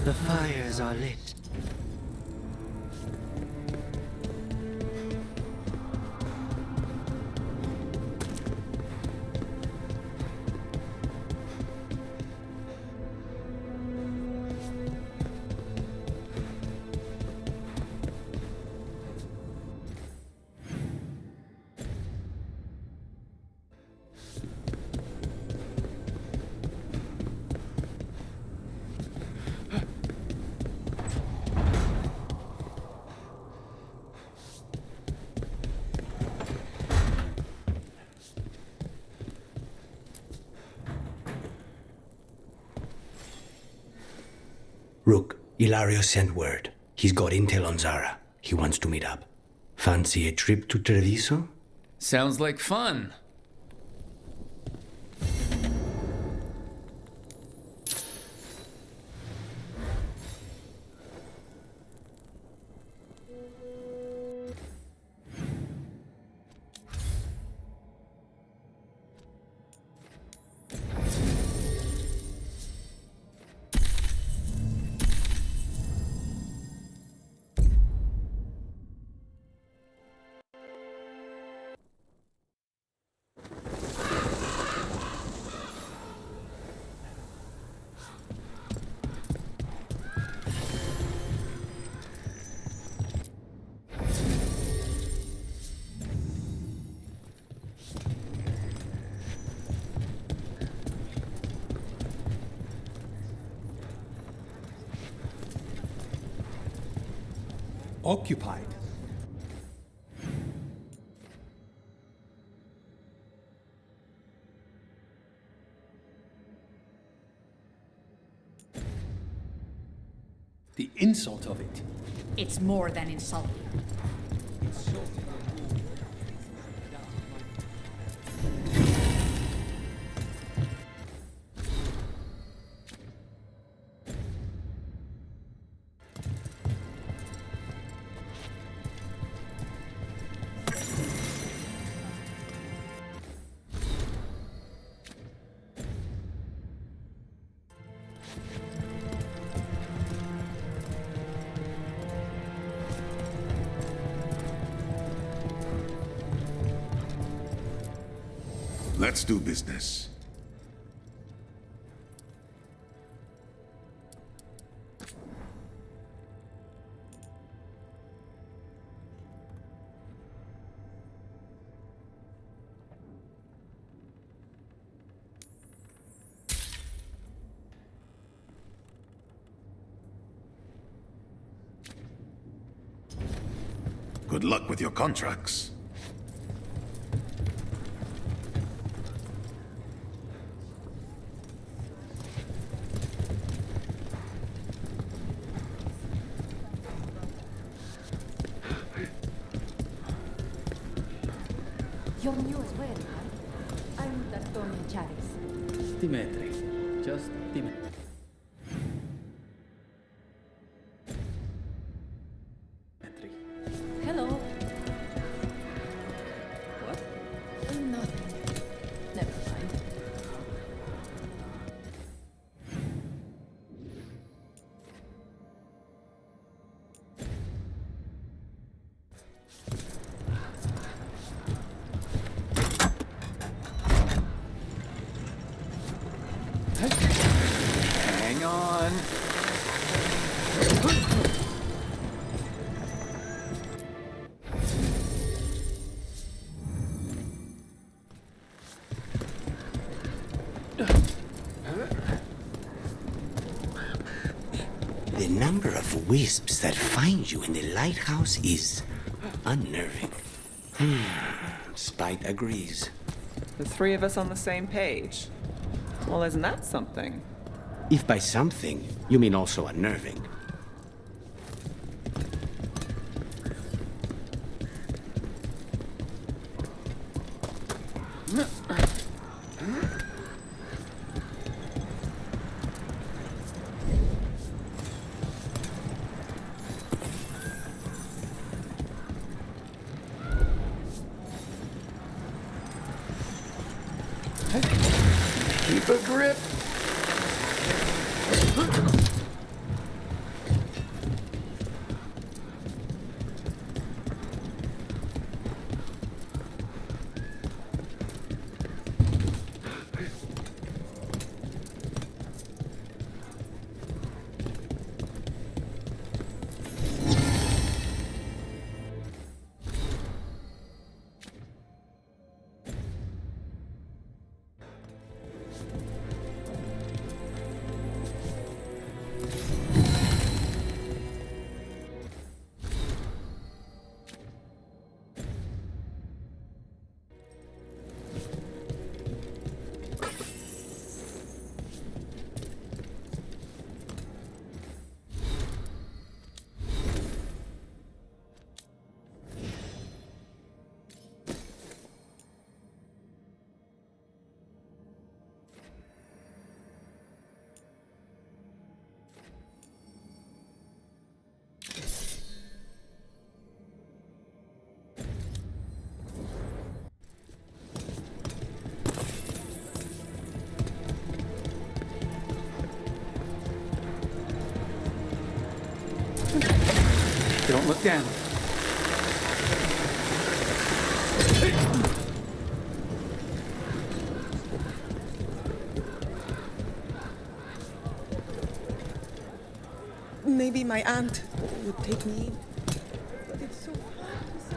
The fires are lit. Rook, Illario sent word. He's got intel on Zara. He wants to meet up. Fancy a trip to Treviso? Sounds like fun. Occupied. The insult of it. It's more than insulting. Let's do business. Good luck with your contracts. You're new as well, huh? I'm D'Antoni Charis. Dimitri. Just Dimitri. Hello. What? Nothing. Never mind. Hang on. The number of wisps that find you in the lighthouse is unnerving. Spite agrees. The three of us on the same page. Well, isn't that something? If by something, you mean also unnerving. Keep a grip. Don't look down. Maybe my aunt would take me in. But it's so hard to say.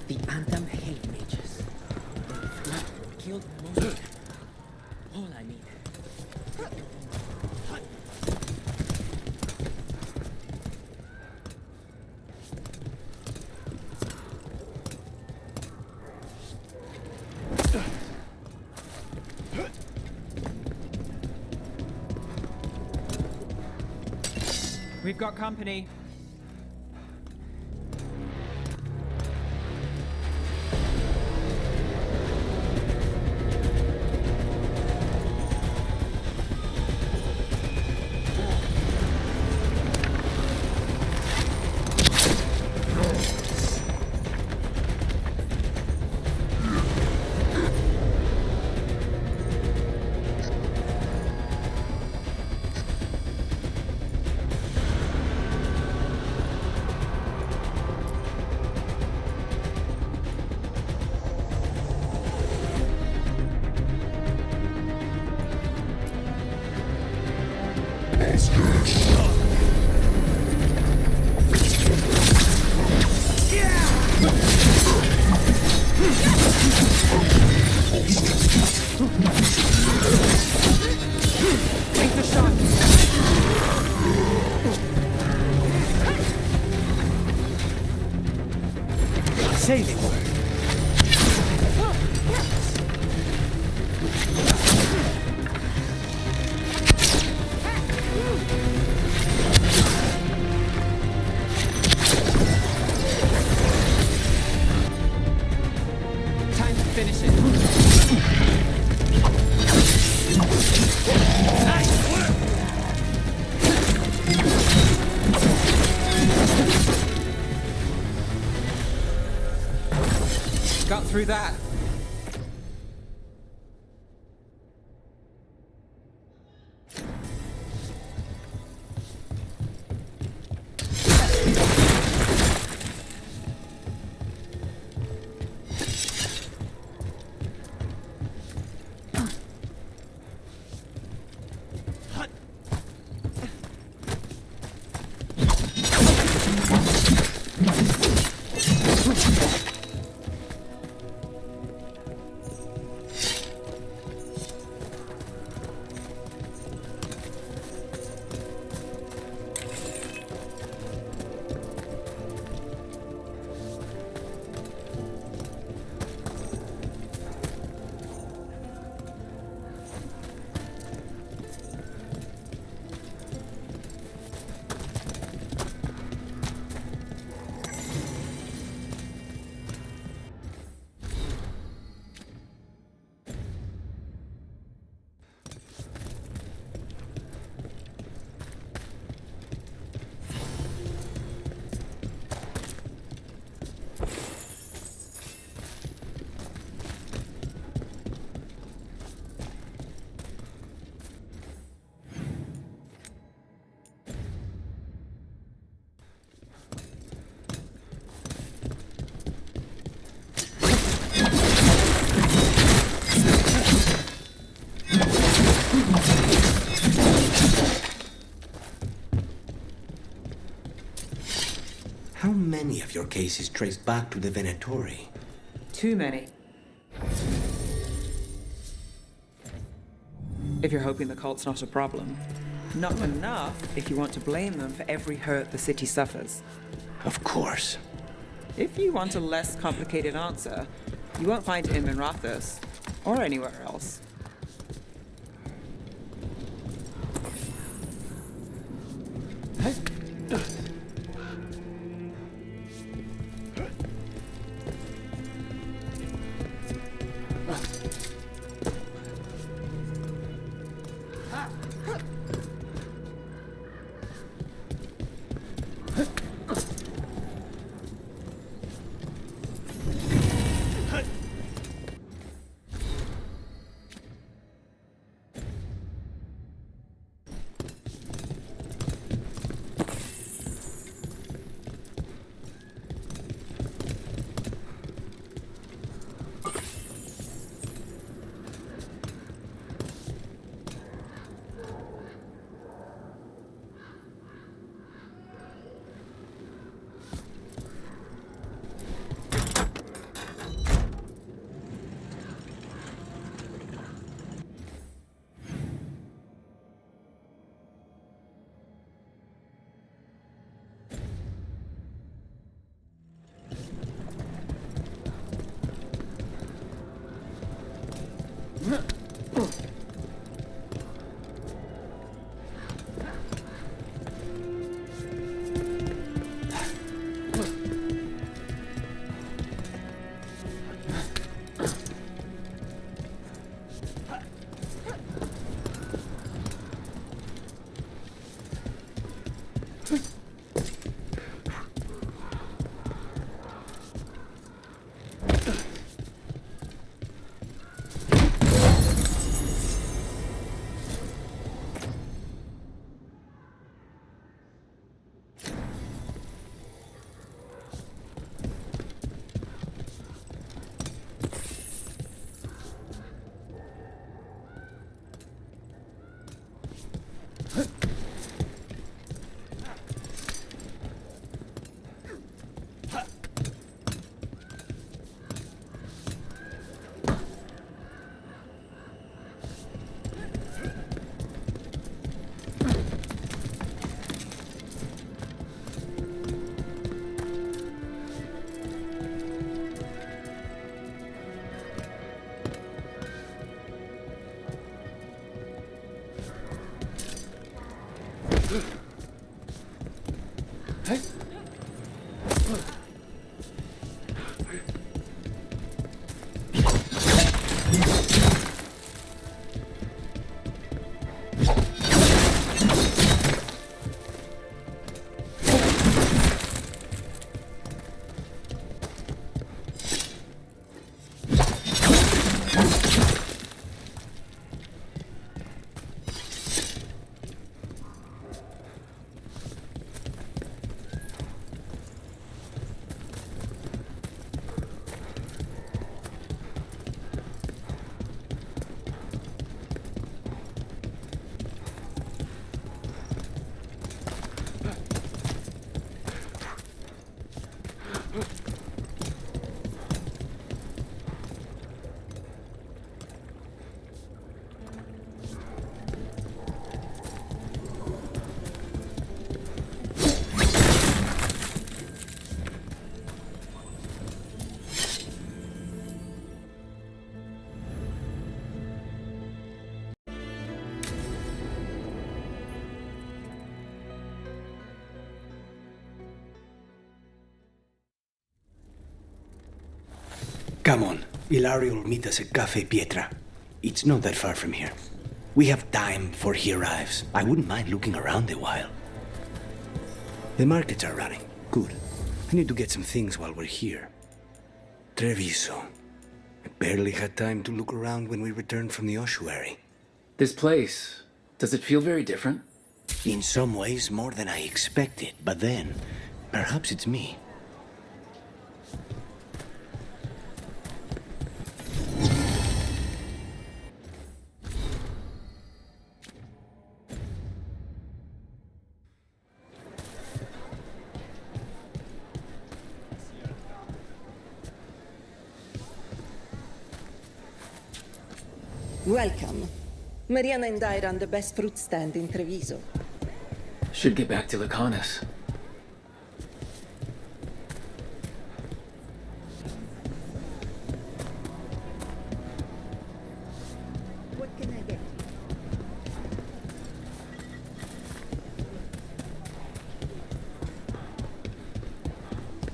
The Anthem hate mages. They've not killed most of them. All I need. We've got company. Take the shot. Saving word. Time to finish it. Got through that. How many of your cases trace back to the Venatori? Too many. If you're hoping the cult's not a problem. Not enough if you want to blame them for every hurt the city suffers. Of course. If you want a less complicated answer, you won't find it in Minrathous, or anywhere else. Come on. Illario will meet us at Cafe Pietra. It's not that far from here. We have time before he arrives. I wouldn't mind looking around a while. The markets are running. Good. I need to get some things while we're here. Treviso. I barely had time to look around when we returned from the ossuary. This place, does it feel very different? In some ways, more than I expected. But then, perhaps it's me. Welcome. Mariana and I run the best fruit stand in Treviso. Should get back to Lucanis. What can I get?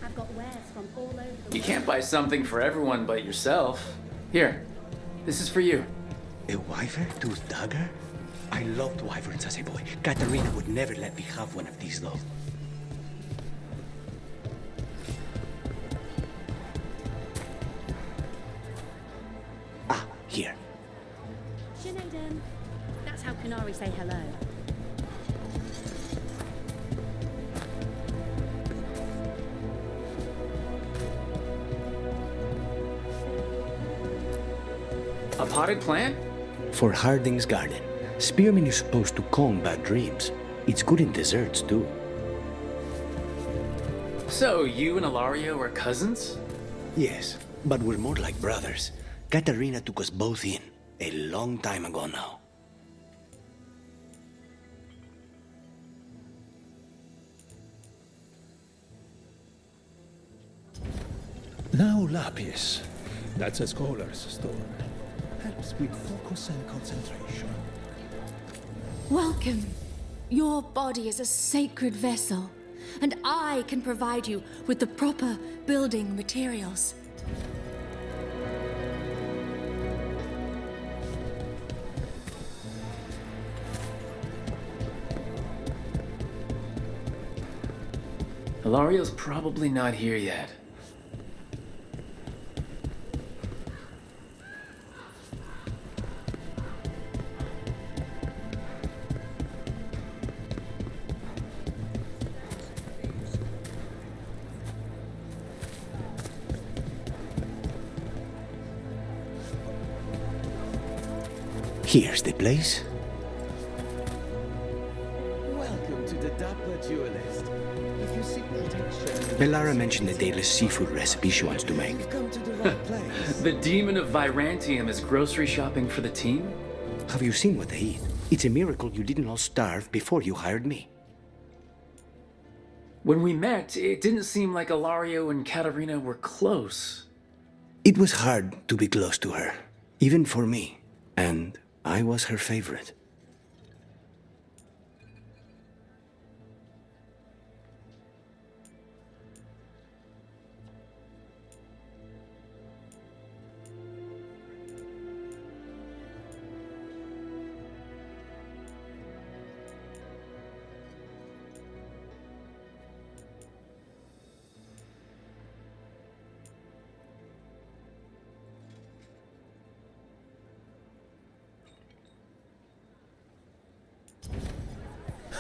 I've got wares from all over the You can't buy something for everyone but yourself. Here, this is for you. A wyvern tooth dagger? I loved wyverns as a boy. Katarina would never let me have one of these, though. Ah, here. Sineadin. That's how Canary say hello. A potted plant? For Harding's garden. Spearmint is supposed to calm bad dreams. It's good in desserts, too. So, you and Illario are cousins? Yes, but we're more like brothers. Katarina took us both in, a long time ago now. Now lapis. That's a scholar's stone. Helps with focus and concentration. Welcome. Your body is a sacred vessel, and I can provide you with the proper building materials. Illario's probably not here yet. Here's the place. Welcome to the Dapper Duelist. If you seek protection... Belara mentioned the dayless seafood recipe she wants to make. You've come to the right place. The demon of Virantium is grocery shopping for the team? Have you seen what they eat? It's a miracle you didn't all starve before you hired me. When we met, it didn't seem like Illario and Katarina were close. It was hard to be close to her, even for me, and I was her favorite.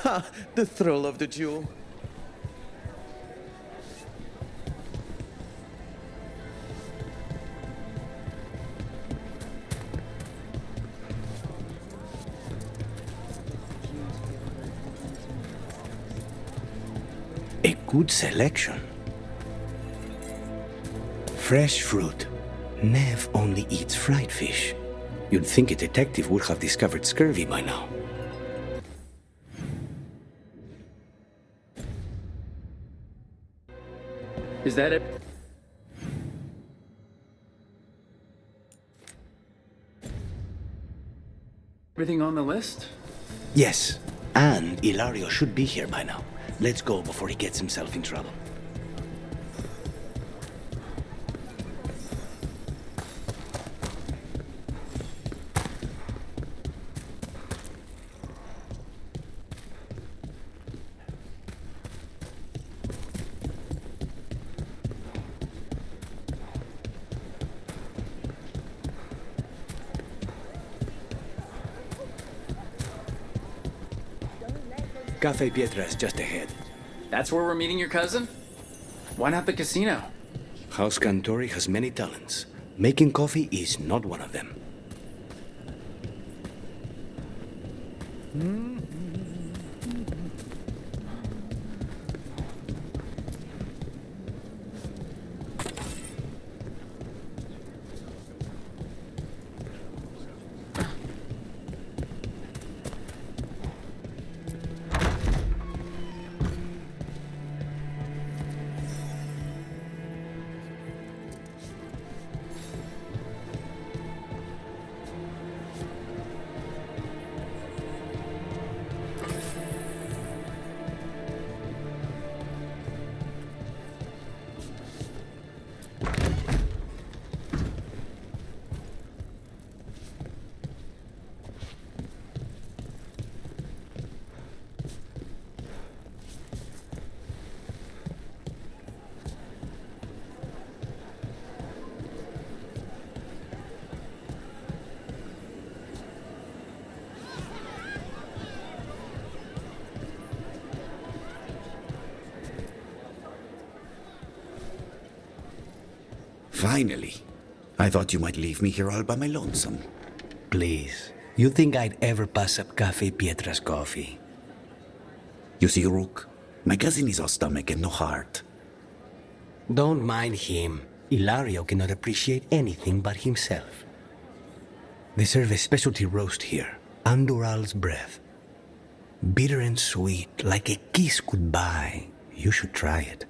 Ha! The thrill of the duel. A good selection. Fresh fruit. Nev only eats fried fish. You'd think a detective would have discovered scurvy by now. Is that it? Everything on the list? Yes, and Illario should be here by now. Let's go before he gets himself in trouble. Cafe Pietra is just ahead. That's where we're meeting your cousin? Why not the casino? House Cantori has many talents. Making coffee is not one of them. Finally. I thought you might leave me here all by my lonesome. Please. You think I'd ever pass up Cafe Pietra's coffee? You see, Rook, my cousin is all stomach and no heart. Don't mind him. Illario cannot appreciate anything but himself. They serve a specialty roast here, Andoral's breath. Bitter and sweet, like a kiss goodbye. You should try it.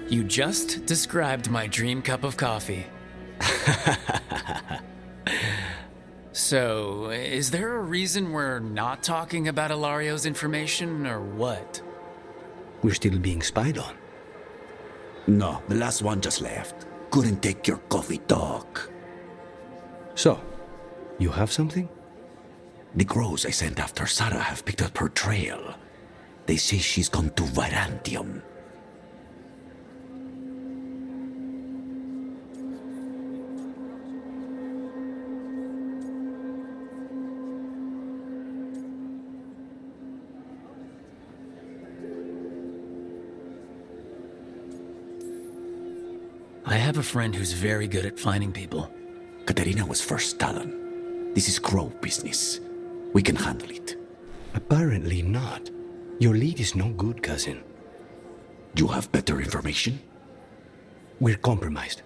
You just described my dream cup of coffee. So, is there a reason we're not talking about Illario's information, or what? We're still being spied on. No, the last one just left. Couldn't take your coffee talk. So, you have something? The crows I sent after Sarah have picked up her trail. They say she's gone to Varantium. I have a friend who's very good at finding people. Katerina was first Talon. This is crow business. We can handle it. Apparently not. Your lead is no good, cousin. You have better information? We're compromised.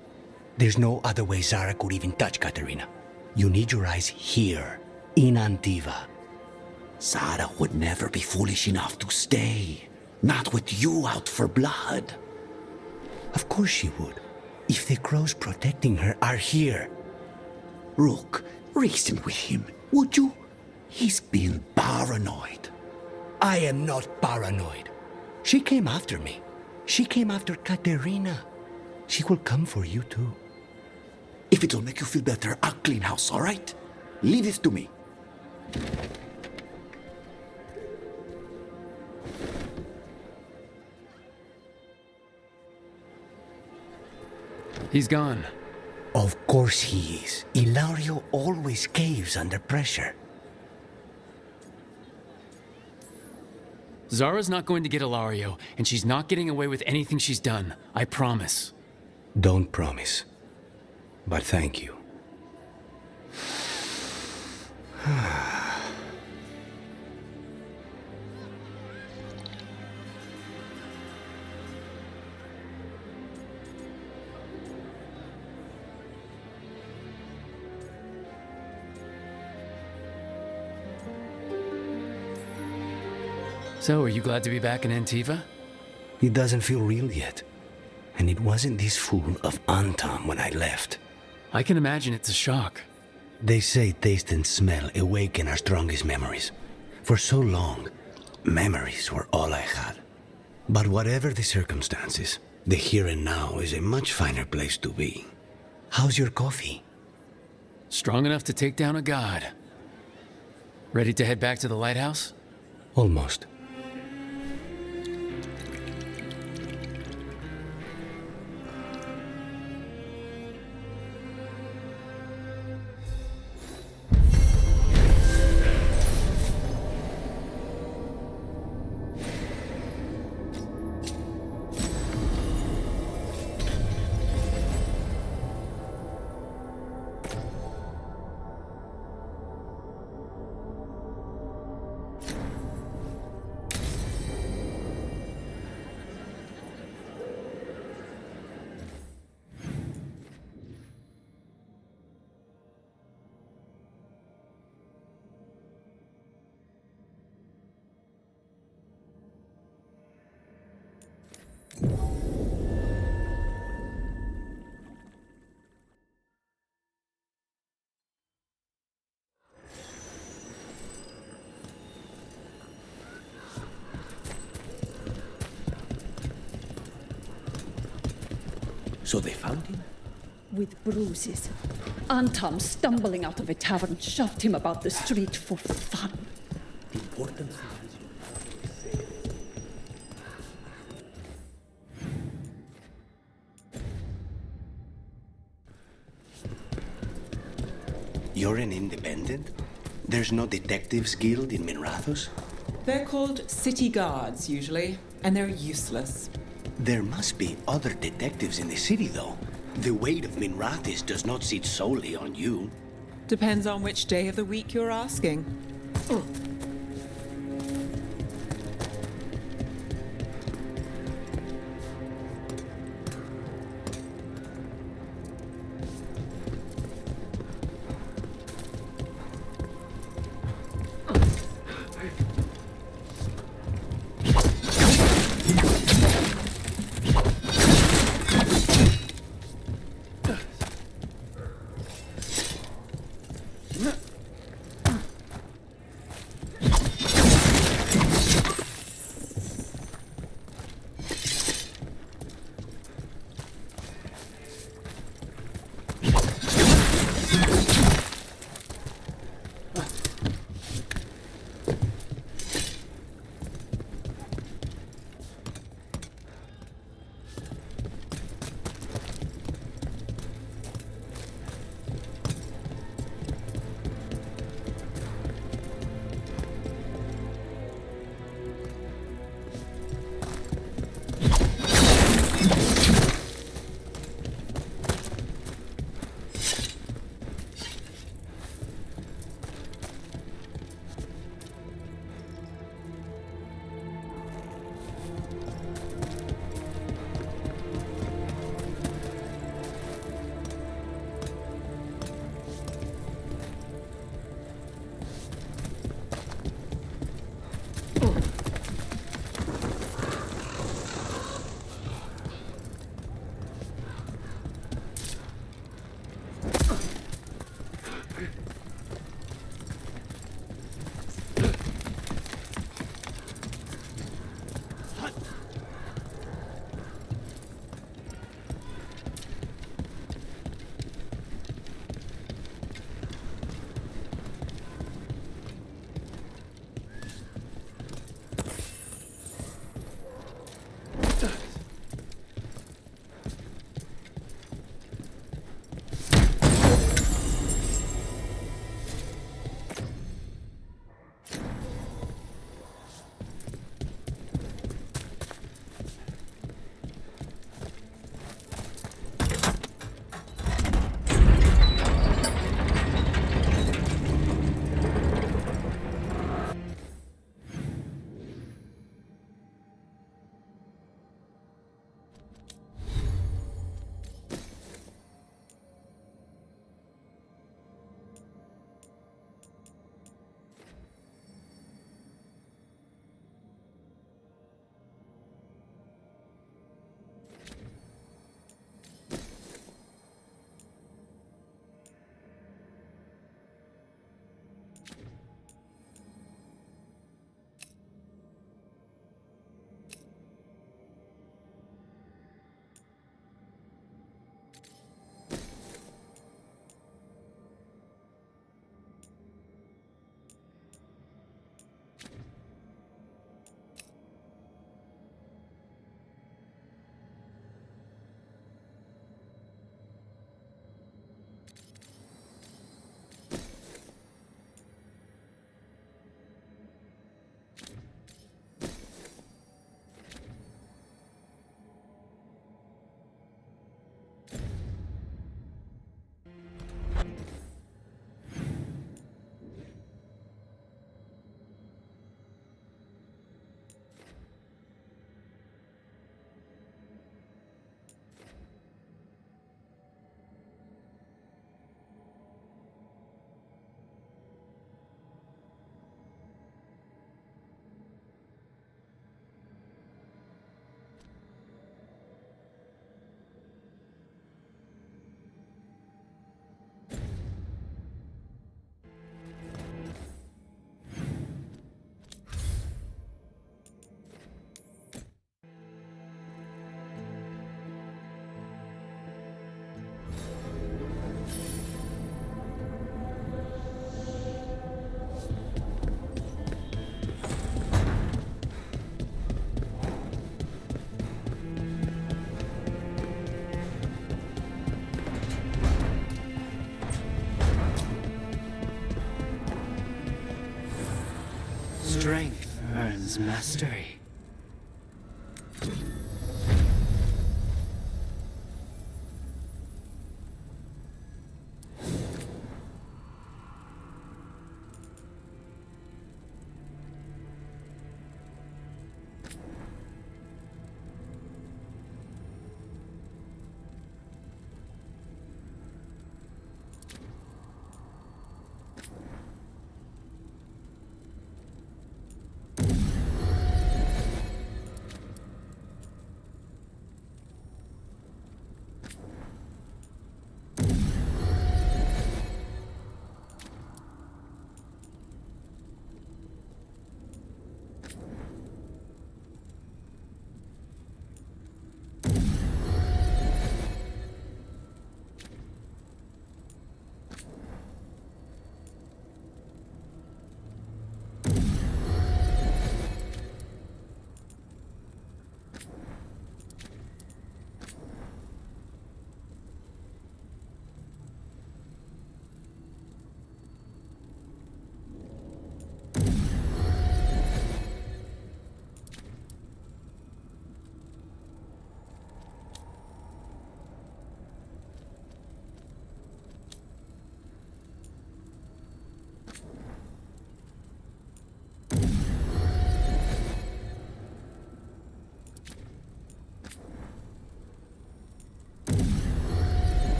There's no other way Zara could even touch Katerina. You need your eyes here, in Antiva. Zara would never be foolish enough to stay. Not with you out for blood. Of course she would. If the crows protecting her are here. Rook, reason with him, would you? He's being paranoid. I am not paranoid. She came after me. She came after Katerina. She will come for you too. If it'll make you feel better, I'll clean house, all right? Leave this to me. He's gone. Of course he is. Illario always caves under pressure. Zara's not going to get Illario, and she's not getting away with anything she's done. I promise. Don't promise. But thank you. So, are you glad to be back in Antiva? It doesn't feel real yet. And it wasn't this fool of Antam when I left. I can imagine it's a shock. They say taste and smell awaken our strongest memories. For so long, memories were all I had. But whatever the circumstances, the here and now is a much finer place to be. How's your coffee? Strong enough to take down a god. Ready to head back to the lighthouse? Almost. So they found him? With bruises. Antam, stumbling out of a tavern, shoved him about the street for fun. The important thing is You're an independent? There's no detectives guild in Minrathos? They're called city guards, usually, and they're useless. There must be other detectives in the city, though. The weight of Minrathis does not sit solely on you. Depends on which day of the week you're asking. Strength earns mastery.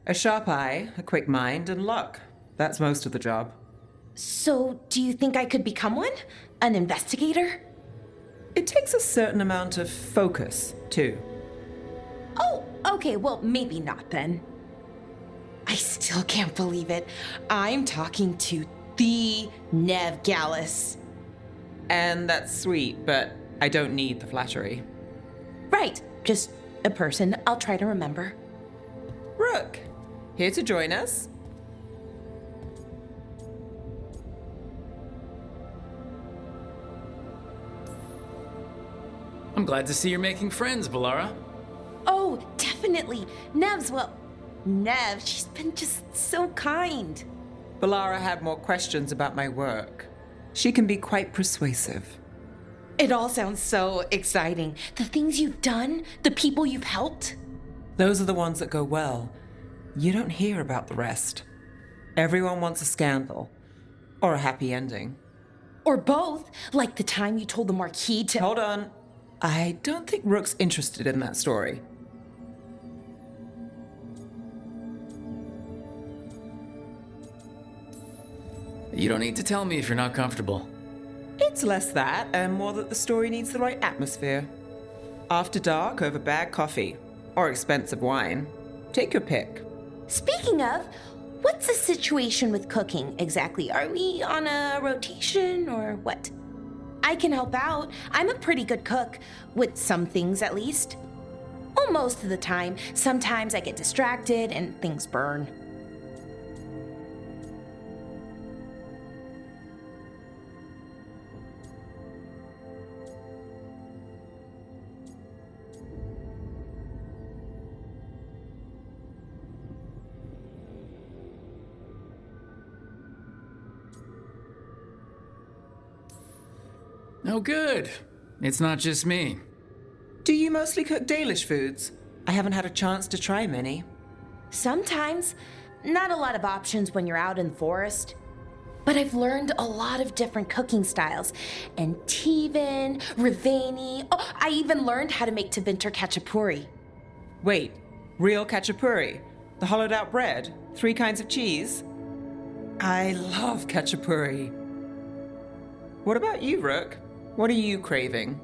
A sharp eye, a quick mind, and luck. That's most of the job. So, do you think I could become one? An investigator? It takes a certain amount of focus, too. Oh, okay, well, maybe not then. I still can't believe it. I'm talking to the Nev Gallus. And that's sweet, but I don't need the flattery. Right, just a person I'll try to remember. Rook, here to join us. I'm glad to see you're making friends, Balara. Oh, definitely. Nev, she's been just so kind. Balara had more questions about my work. She can be quite persuasive. It all sounds so exciting. The things you've done, the people you've helped. Those are the ones that go well. You don't hear about the rest. Everyone wants a scandal. Or a happy ending. Or both, like the time you told the Marquis to— Hold on. I don't think Rook's interested in that story. You don't need to tell me if you're not comfortable. It's less that, and more that the story needs the right atmosphere. After dark over bad coffee. Or expensive wine. Take your pick. Speaking of, What's the situation with cooking exactly? Are we on a rotation or what? I can help out. I'm a pretty good cook, with some things at least. Well, most of the time. Sometimes I get distracted and things burn. Oh, good. It's not just me. Do you mostly cook Dalish foods? I haven't had a chance to try many. Sometimes. Not a lot of options when you're out in the forest. But I've learned a lot of different cooking styles. And Tevan, Rivani. Oh, I even learned how to make Tevinter Khachapuri. Wait, real khachapuri? The hollowed out bread? 3 kinds of cheese? I love khachapuri. What about you, Rook? What are you craving?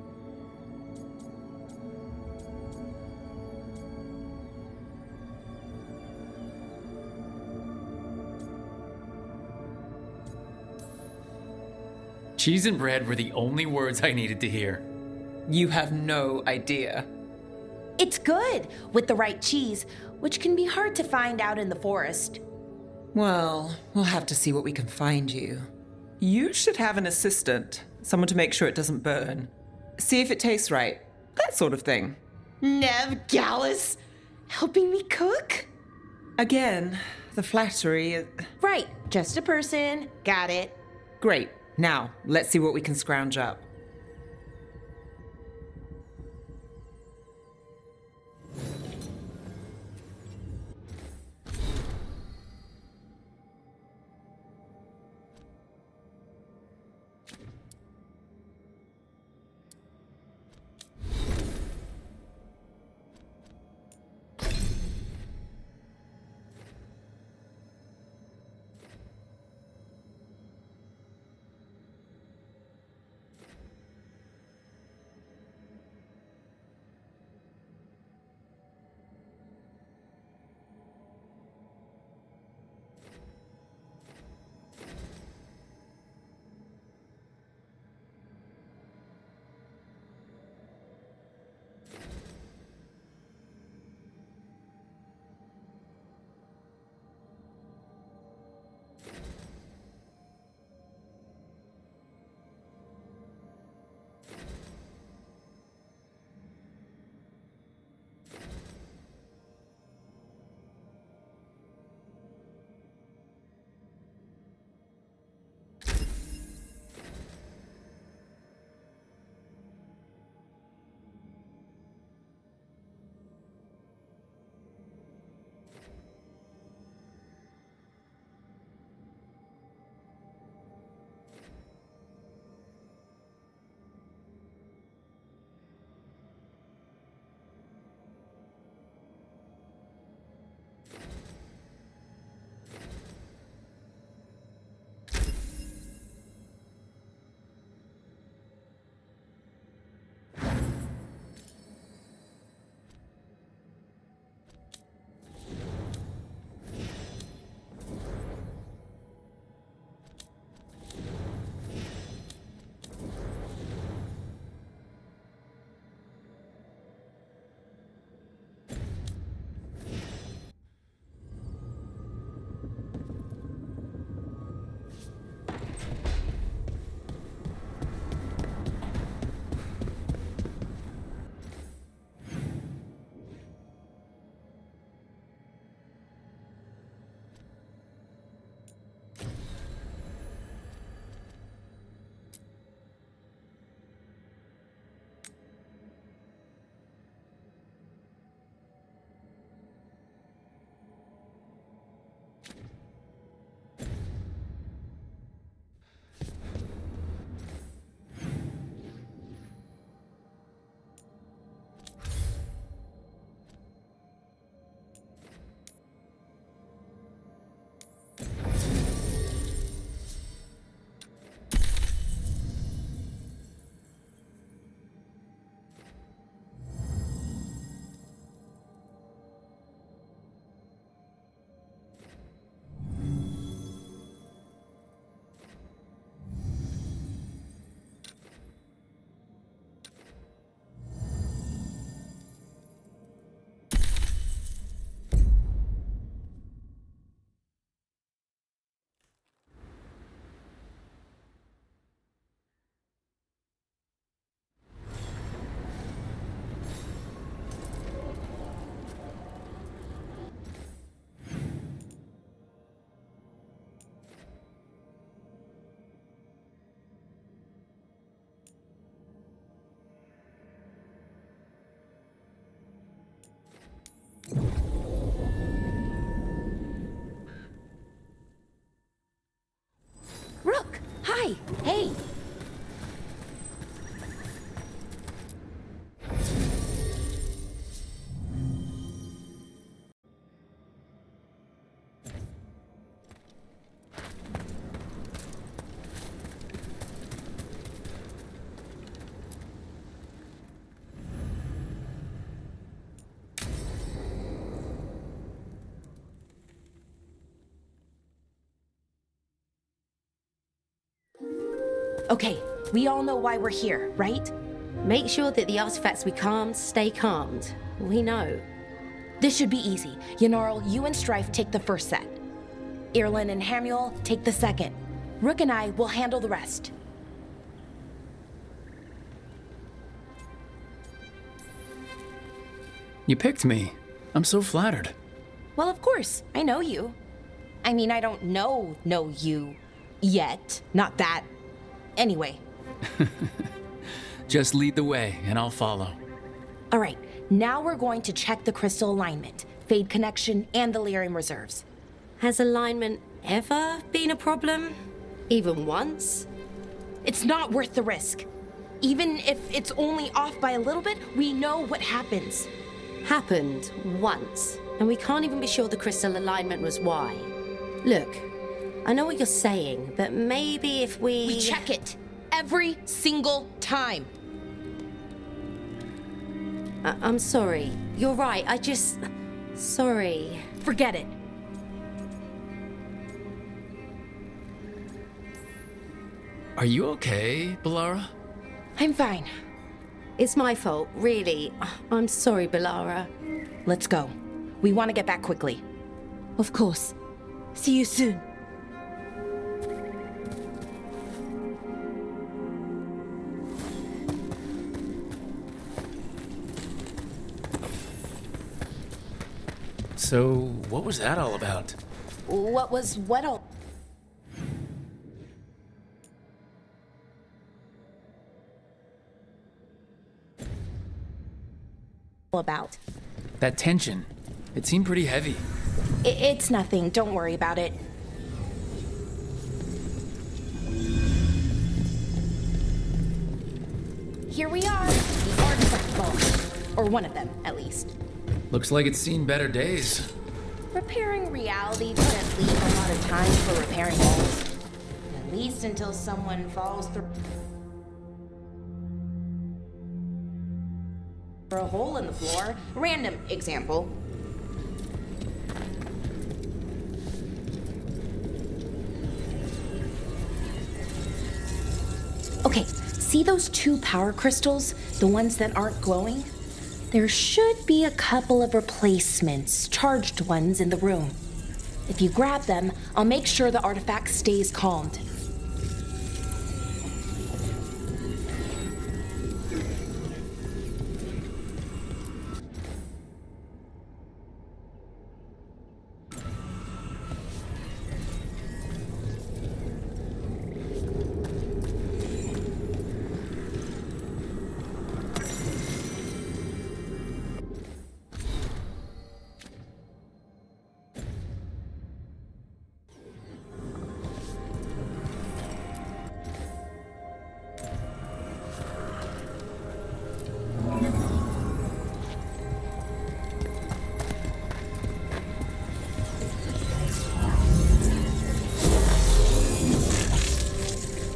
Cheese and bread were the only words I needed to hear. You have no idea. It's good with the right cheese, which can be hard to find out in the forest. Well, we'll have to see what we can find you. You should have an assistant, someone to make sure it doesn't burn. See if it tastes right, that sort of thing. Nev Gallus, helping me cook? Again, the flattery is... Right, just a person, got it. Great, now let's see what we can scrounge up. Hey, hey! Okay, we all know why we're here, right? Make sure that the artifacts we calmed stay calmed. We know. This should be easy. Yanarl, you and Strife take the first set. Irlin and Hamuel take the second. Rook and I will handle the rest. You picked me. I'm so flattered. Well, of course, I know you. I mean, I don't know you yet. Not that. Anyway. Just lead the way, and I'll follow. All right, now we're going to check the crystal alignment, fade connection, and the lyrium reserves. Has alignment ever been a problem? Even once? It's not worth the risk. Even if it's only off by a little bit, we know what happens. Happened once, and we can't even be sure the crystal alignment was why. Look, I know what you're saying, but maybe if We check it every single time. I'm sorry. You're right, Sorry. Forget it. Are you okay, Balara? I'm fine. It's my fault, really. I'm sorry, Balara. Let's go. We want to get back quickly. Of course. See you soon. So, what was that all about? What was what all? About? That tension. It seemed pretty heavy. It's nothing. Don't worry about it. Here we are. The artifact vault. Or one of them, at least. Looks like it's seen better days. Repairing reality doesn't leave a lot of time for repairing walls. At least until someone falls through a hole in the floor. Random example. Okay, see those 2 power crystals? The ones that aren't glowing? There should be a couple of replacements, charged ones, in the room. If you grab them, I'll make sure the artifact stays calmed.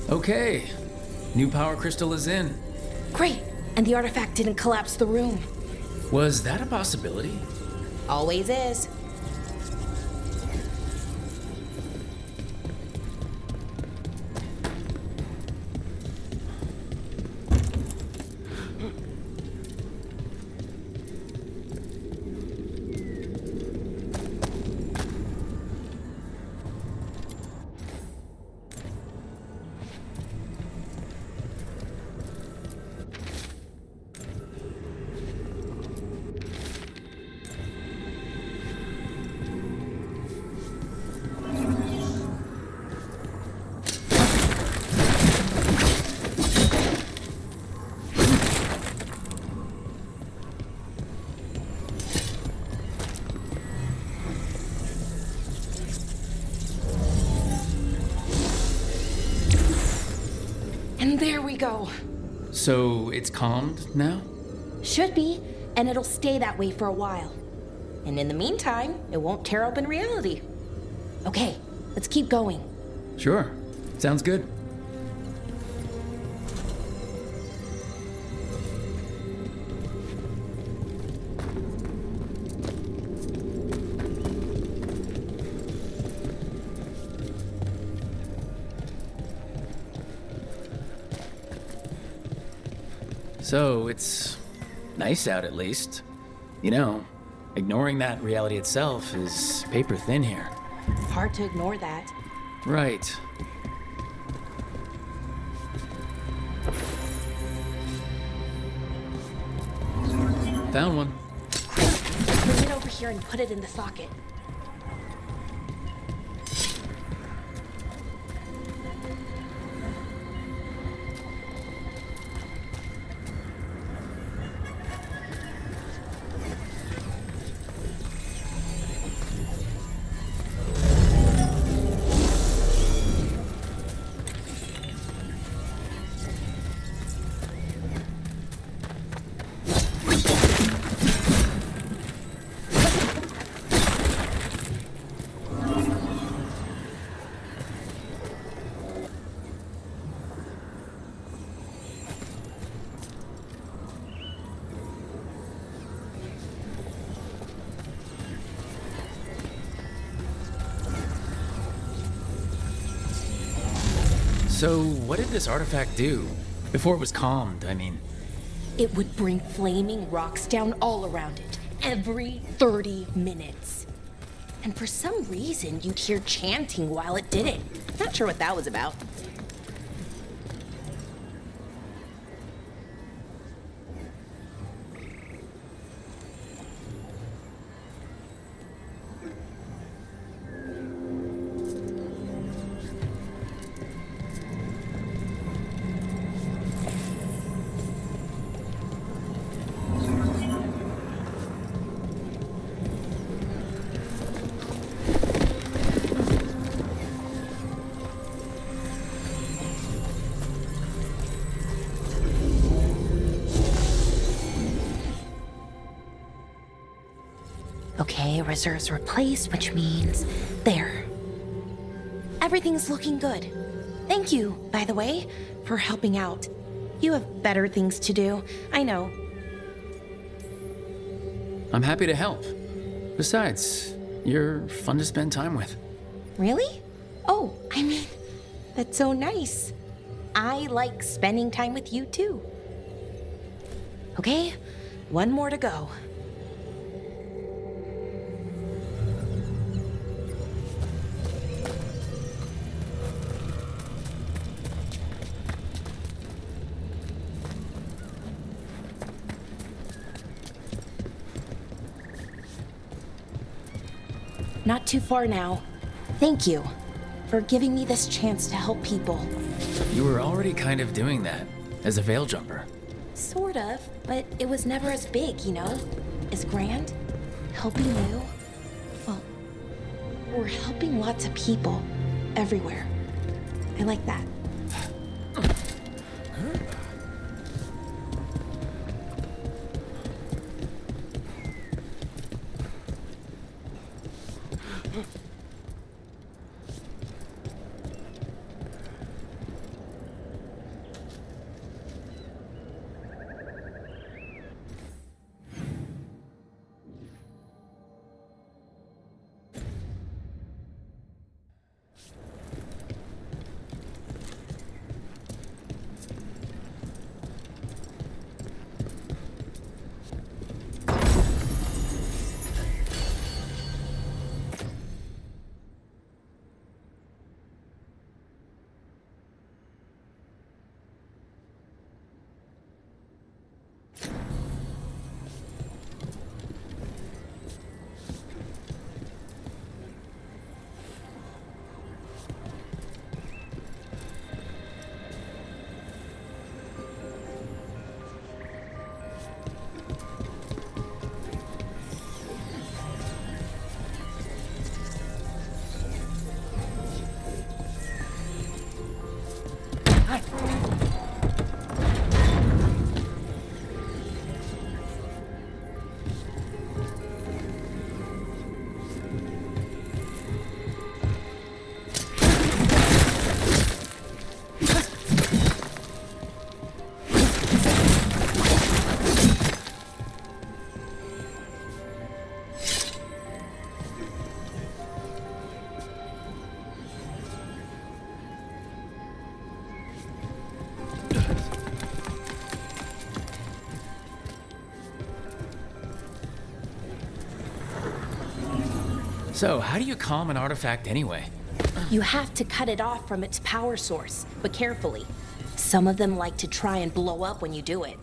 Okay. New power crystal is in. Great! And the artifact didn't collapse the room. Was that a possibility? Always is. And there we go. So it's calmed now? Should be, and it'll stay that way for a while. And in the meantime, it won't tear open reality. Okay, let's keep going. Sure. Sounds good. So, it's nice out at least. You know, ignoring that reality itself is paper thin here. Hard to ignore that. Right. Found one. Bring it over here and put it in the socket. So, what did this artifact do? Before it was calmed, I mean. It would bring flaming rocks down all around it, every 30 minutes. And for some reason, you'd hear chanting while it did it. Not sure what that was about. Okay, reserves replaced, which means there. Everything's looking good. Thank you, by the way, for helping out. You have better things to do, I know. I'm happy to help. Besides, you're fun to spend time with. Really? Oh, I mean, that's so nice. I like spending time with you too. Okay, one more to go. Not too far now. Thank you for giving me this chance to help people. You were already kind of doing that, as a veil jumper. Sort of, but it was never as big, you know? As grand. Helping you. Well, we're helping lots of people. Everywhere. I like that. So, how do you calm an artifact anyway? You have to cut it off from its power source, but carefully. Some of them like to try and blow up when you do it.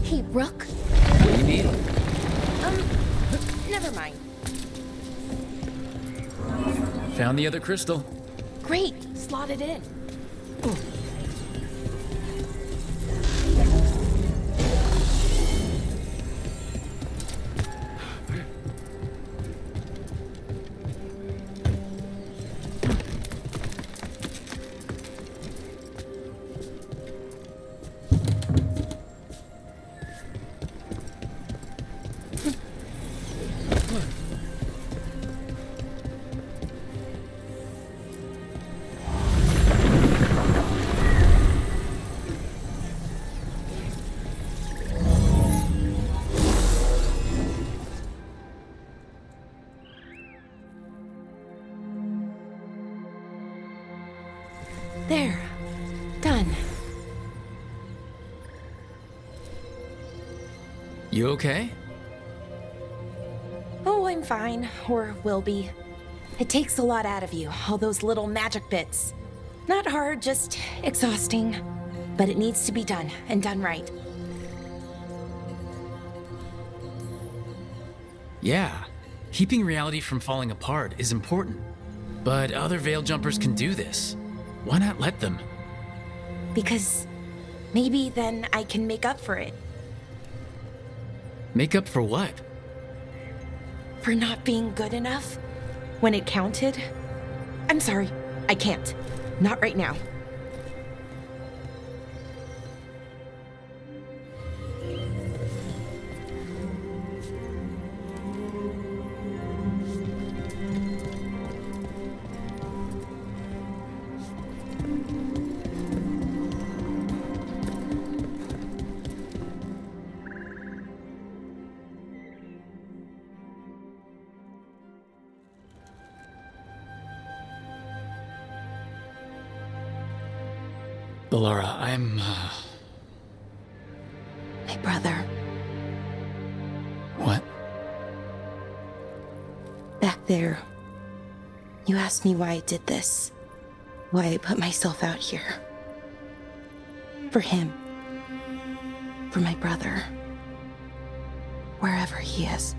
Hey, Rook. What do you need? Never mind. Found the other crystal. Great, slot it in. There. Done. You okay? Oh, I'm fine. Or will be. It takes a lot out of you, all those little magic bits. Not hard, just exhausting. But it needs to be done, and done right. Yeah. Keeping reality from falling apart is important. But other Veil Jumpers can do this. Why not let them? Because maybe then I can make up for it. Make up for what? For not being good enough when it counted. I'm sorry, I can't. Not right now. Laura, I'm, My brother. What? Back there. You asked me why I did this. Why I put myself out here. For him. For my brother. Wherever he is.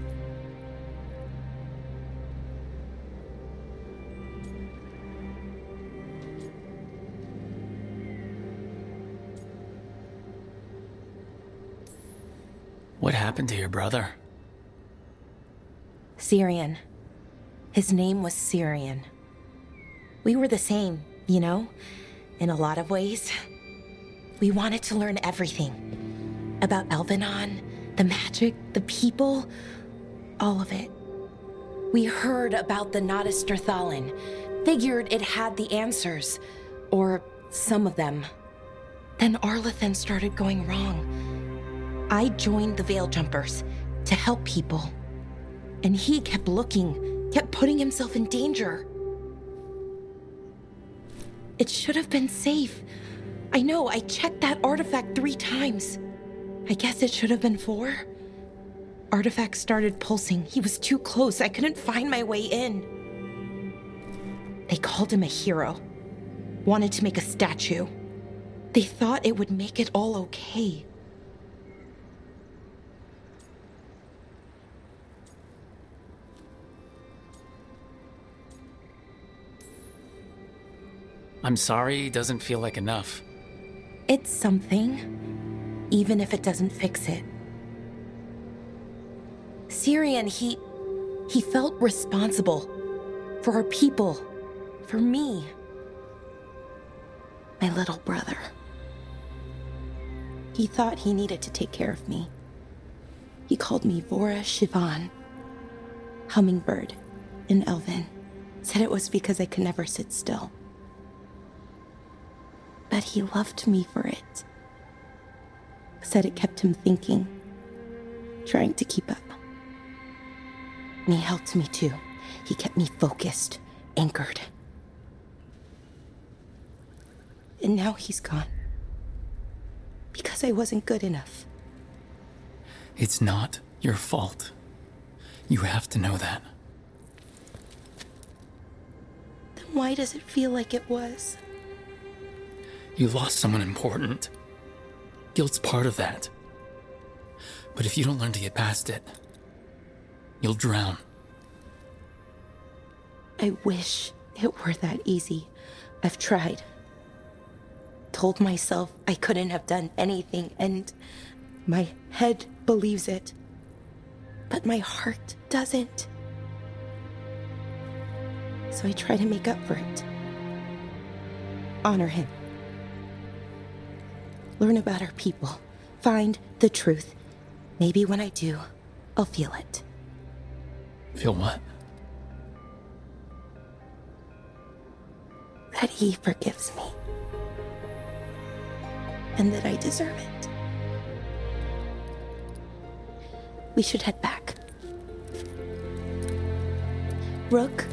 What happened to your brother? Syrian. His name was Syrian. We were the same, you know? In a lot of ways. We wanted to learn everything. About Elvenon, the magic, the people, all of it. We heard about the Notisterthalin, figured it had the answers, or some of them. Then Arlathan started going wrong. I joined the Veil Jumpers to help people. And he kept looking, kept putting himself in danger. It should have been safe. I know, I checked that artifact 3 times. I guess it should have been 4. Artifact started pulsing. He was too close. I couldn't find my way in. They called him a hero. Wanted to make a statue. They thought it would make it all okay. I'm sorry doesn't feel like enough. It's something, even if it doesn't fix it. Syrian, he felt responsible for our people, for me, my little brother. He thought he needed to take care of me. He called me Vora Shivan, hummingbird in Elven. Said it was because I could never sit still. But he loved me for it. Said it kept him thinking, trying to keep up. And he helped me too. He kept me focused, anchored. And now he's gone. Because I wasn't good enough. It's not your fault. You have to know that. Then why does it feel like it was? You lost someone important. Guilt's part of that. But if you don't learn to get past it, you'll drown. I wish it were that easy. I've tried. Told myself I couldn't have done anything, and my head believes it. But my heart doesn't. So I try to make up for it. Honor him. Learn about our people. Find the truth. Maybe when I do, I'll feel it. Feel what? That he forgives me. And that I deserve it. We should head back. Rook,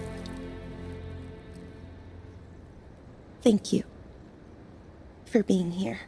thank you for being here.